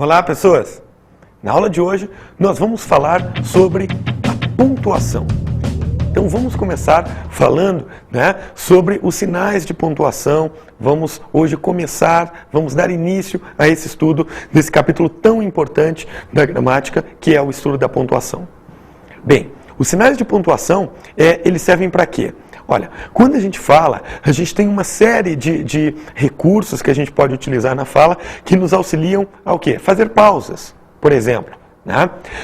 Olá, pessoas! Na aula de hoje, nós vamos falar sobre a pontuação. Então, vamos começar falando, sobre os sinais de pontuação. Vamos dar início a esse estudo desse capítulo tão importante da gramática, que é o estudo da pontuação. Bem, os sinais de pontuação, eles servem para quê? Olha, quando a gente fala, a gente tem uma série de recursos que a gente pode utilizar na fala que nos auxiliam ao quê? Fazer pausas, por exemplo.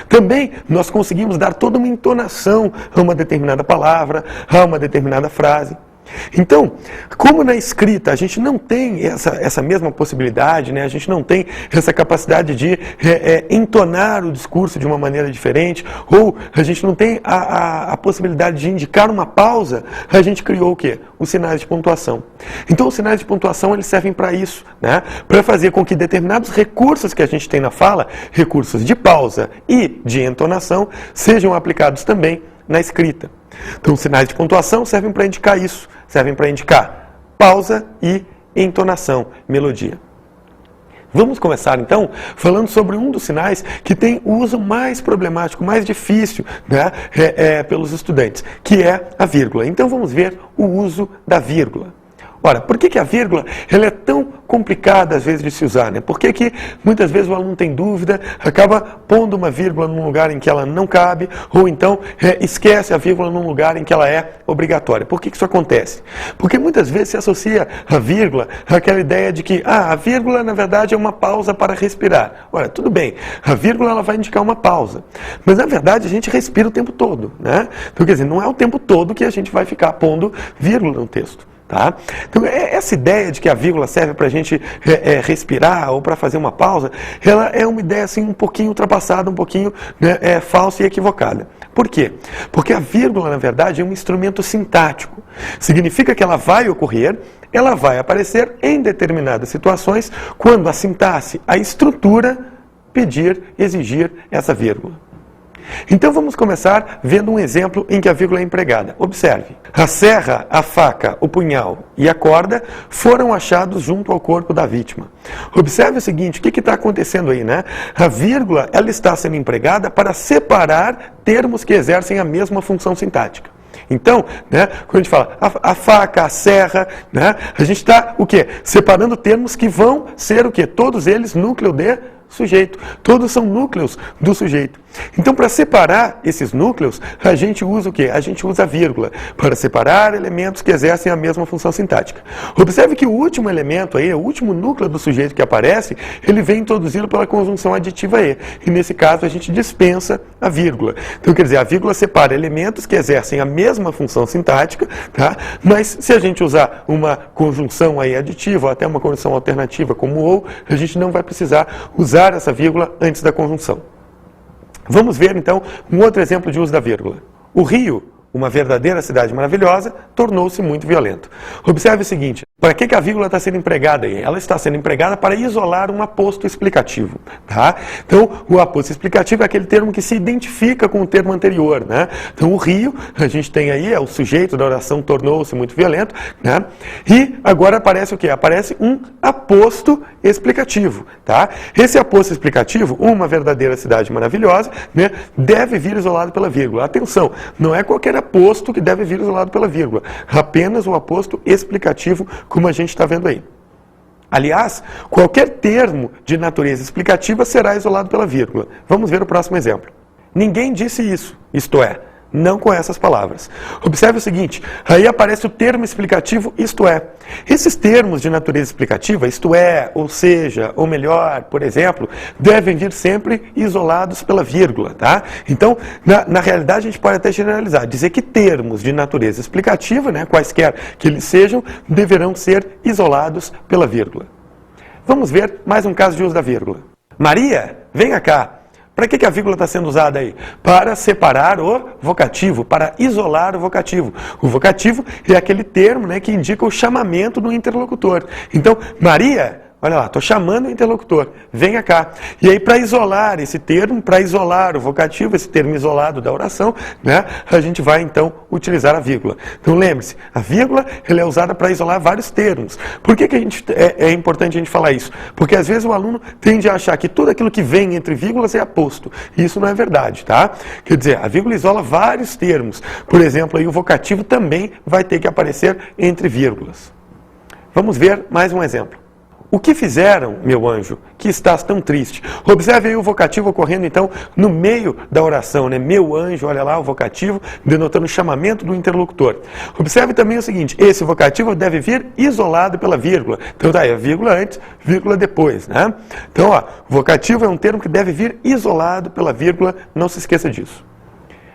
Também nós conseguimos dar toda uma entonação a uma determinada palavra, a uma determinada frase. Então, como na escrita a gente não tem essa mesma possibilidade, a gente não tem essa capacidade de entonar o discurso de uma maneira diferente, ou a gente não tem a possibilidade de indicar uma pausa, a gente criou o quê? Os sinais de pontuação. Então, os sinais de pontuação eles servem para isso, para fazer com que determinados recursos que a gente tem na fala, recursos de pausa e de entonação, sejam aplicados também na escrita. Então, os sinais de pontuação servem para indicar isso, servem para indicar pausa e entonação, melodia. Vamos começar, então, falando sobre um dos sinais que tem o uso mais problemático, mais difícil pelos estudantes, que é a vírgula. Então, vamos ver o uso da vírgula. Ora, por que a vírgula ela é tão complicada às vezes de se usar? Por que muitas vezes o aluno tem dúvida, acaba pondo uma vírgula num lugar em que ela não cabe, ou então esquece a vírgula num lugar em que ela é obrigatória? Por que isso acontece? Porque muitas vezes se associa a vírgula àquela ideia de que a vírgula na verdade é uma pausa para respirar. Ora, tudo bem, a vírgula ela vai indicar uma pausa, mas na verdade a gente respira o tempo todo, Então, quer dizer, não é o tempo todo que a gente vai ficar pondo vírgula no texto. Então, essa ideia de que a vírgula serve para a gente respirar ou para fazer uma pausa, ela é uma ideia assim, um pouquinho ultrapassada, um pouquinho falsa e equivocada. Por quê? Porque a vírgula, na verdade, é um instrumento sintático. Significa que ela vai ocorrer, ela vai aparecer em determinadas situações quando a sintaxe, a estrutura, exigir essa vírgula. Então vamos começar vendo um exemplo em que a vírgula é empregada. Observe. A serra, a faca, o punhal e a corda foram achados junto ao corpo da vítima. Observe o seguinte, o que está acontecendo aí, A vírgula, ela está sendo empregada para separar termos que exercem a mesma função sintática. Então, quando a gente fala a faca, a serra, a gente está, o quê? Separando termos que vão ser o quê? Todos eles núcleo de sujeito. Todos são núcleos do sujeito. Então, para separar esses núcleos, a gente usa o quê? A gente usa a vírgula para separar elementos que exercem a mesma função sintática. Observe que o último elemento aí, o último núcleo do sujeito que aparece, ele vem introduzido pela conjunção aditiva e. E nesse caso, a gente dispensa a vírgula. Então, quer dizer, a vírgula separa elementos que exercem a mesma função sintática, Mas se a gente usar uma conjunção aí aditiva, ou até uma conjunção alternativa como ou, a gente não vai precisar usar essa vírgula antes da conjunção. Vamos ver, então, um outro exemplo de uso da vírgula. O Rio, uma verdadeira cidade maravilhosa, tornou-se muito violento. Observe o seguinte, para que a vírgula está sendo empregada aí? Ela está sendo empregada para isolar um aposto explicativo. Então, o aposto explicativo é aquele termo que se identifica com o termo anterior. Então, o Rio, a gente tem aí, é o sujeito da oração tornou-se muito violento. E agora aparece o quê? Aparece um aposto explicativo. Esse aposto explicativo, uma verdadeira cidade maravilhosa, deve vir isolado pela vírgula. Atenção, não é qualquer aposto que deve vir isolado pela vírgula, apenas o aposto explicativo, como a gente está vendo aí. Aliás, qualquer termo de natureza explicativa será isolado pela vírgula. Vamos ver o próximo exemplo. Ninguém disse isso, isto é, não com essas palavras. Observe o seguinte, aí aparece o termo explicativo, isto é. Esses termos de natureza explicativa, isto é, ou seja, ou melhor, por exemplo, devem vir sempre isolados pela vírgula, Então, na realidade, a gente pode até generalizar, dizer que termos de natureza explicativa, quaisquer que eles sejam, deverão ser isolados pela vírgula. Vamos ver mais um caso de uso da vírgula. Maria, venha cá. Para que a vírgula está sendo usada aí? Para separar o vocativo, para isolar o vocativo. O vocativo é aquele termo que indica o chamamento do interlocutor. Então, Maria, olha lá, estou chamando o interlocutor, venha cá. E aí, para isolar esse termo, para isolar o vocativo, esse termo isolado da oração, né, a gente vai, então, utilizar a vírgula. Então, lembre-se, a vírgula ela é usada para isolar vários termos. Por que é importante a gente falar isso? Porque, às vezes, o aluno tende a achar que tudo aquilo que vem entre vírgulas é aposto. E isso não é verdade, tá? Quer dizer, a vírgula isola vários termos. Por exemplo, aí, o vocativo também vai ter que aparecer entre vírgulas. Vamos ver mais um exemplo. O que fizeram, meu anjo, que estás tão triste? Observe aí o vocativo ocorrendo, então, no meio da oração, né? Meu anjo, olha lá o vocativo, denotando o chamamento do interlocutor. Observe também o seguinte, esse vocativo deve vir isolado pela vírgula. Então, tá aí, a vírgula antes, vírgula depois, né? Então, ó, vocativo é um termo que deve vir isolado pela vírgula, não se esqueça disso.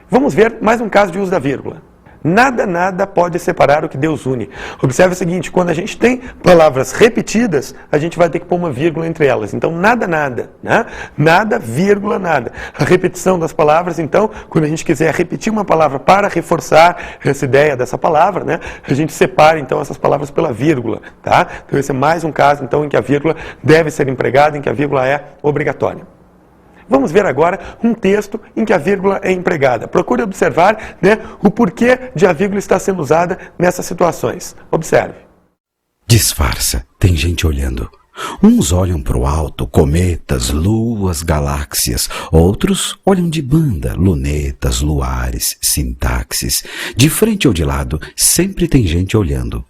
Vamos ver mais um caso de uso da vírgula. Nada pode separar o que Deus une. Observe o seguinte, quando a gente tem palavras repetidas, a gente vai ter que pôr uma vírgula entre elas. Então, nada, né? Nada, vírgula, nada. A repetição das palavras, então, quando a gente quiser repetir uma palavra para reforçar essa ideia dessa palavra, né? A gente separa, então, essas palavras pela vírgula, tá? Então, esse é mais um caso, então, em que a vírgula deve ser empregada, em que a vírgula é obrigatória. Vamos ver agora um texto em que a vírgula é empregada. Procure observar, né, o porquê de a vírgula estar sendo usada nessas situações. Observe. Disfarça, tem gente olhando. Uns olham para o alto, cometas, luas, galáxias. Outros olham de banda, lunetas, luares, sintaxes. De frente ou de lado, sempre tem gente olhando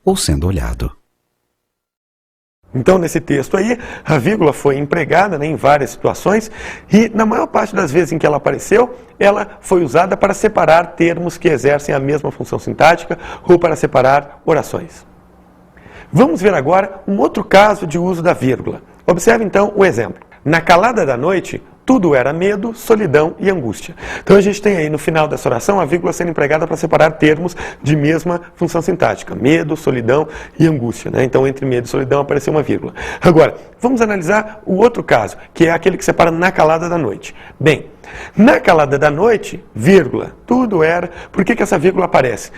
ou sendo olhado. Então, nesse texto aí, a vírgula foi empregada, né, em várias situações e, na maior parte das vezes em que ela apareceu, ela foi usada para separar termos que exercem a mesma função sintática ou para separar orações. Vamos ver agora um outro caso de uso da vírgula. Observe, então, o exemplo. Na calada da noite, tudo era medo, solidão e angústia. Então a gente tem aí no final dessa oração a vírgula sendo empregada para separar termos de mesma função sintática. Medo, solidão e angústia, né? Então entre medo e solidão apareceu uma vírgula. Agora, vamos analisar o outro caso, que é aquele que separa na calada da noite. Bem, na calada da noite, vírgula, tudo era... Por que essa vírgula aparece?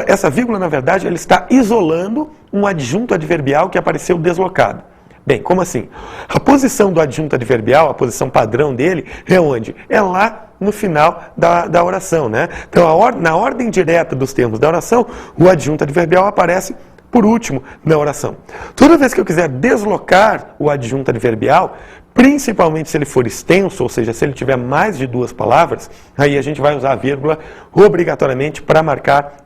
Essa vírgula, na verdade, ela está isolando um adjunto adverbial que apareceu deslocado. Bem, como assim? A posição do adjunto adverbial, a posição padrão dele, é onde? É lá no final da oração, né? Então, na ordem direta dos termos da oração, o adjunto adverbial aparece por último na oração. Toda vez que eu quiser deslocar o adjunto adverbial, principalmente se ele for extenso, ou seja, se ele tiver mais de duas palavras, aí a gente vai usar a vírgula obrigatoriamente para marcar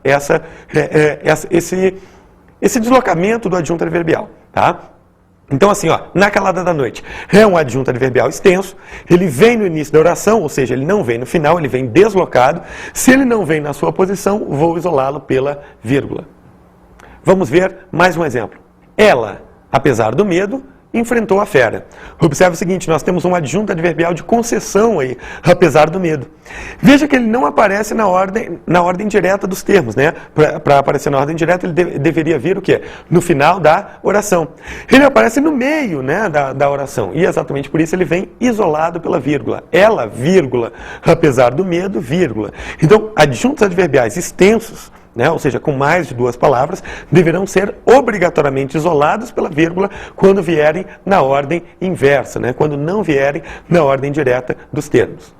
esse deslocamento do adjunto adverbial, tá? Então assim, ó, na calada da noite, é um adjunto adverbial extenso, ele vem no início da oração, ou seja, ele não vem no final, ele vem deslocado. Se ele não vem na sua posição, vou isolá-lo pela vírgula. Vamos ver mais um exemplo. Ela, apesar do medo, enfrentou a fera. Observe o seguinte, nós temos um adjunto adverbial de concessão aí, apesar do medo. Veja que ele não aparece na ordem direta dos termos, né? Para aparecer na ordem direta, ele deveria vir o quê? No final da oração. Ele aparece no meio, né, da oração, e exatamente por isso ele vem isolado pela vírgula. Ela, vírgula, apesar do medo, vírgula. Então, adjuntos adverbiais extensos, né, ou seja, com mais de duas palavras, deverão ser obrigatoriamente isolados pela vírgula quando vierem na ordem inversa, né, quando não vierem na ordem direta dos termos.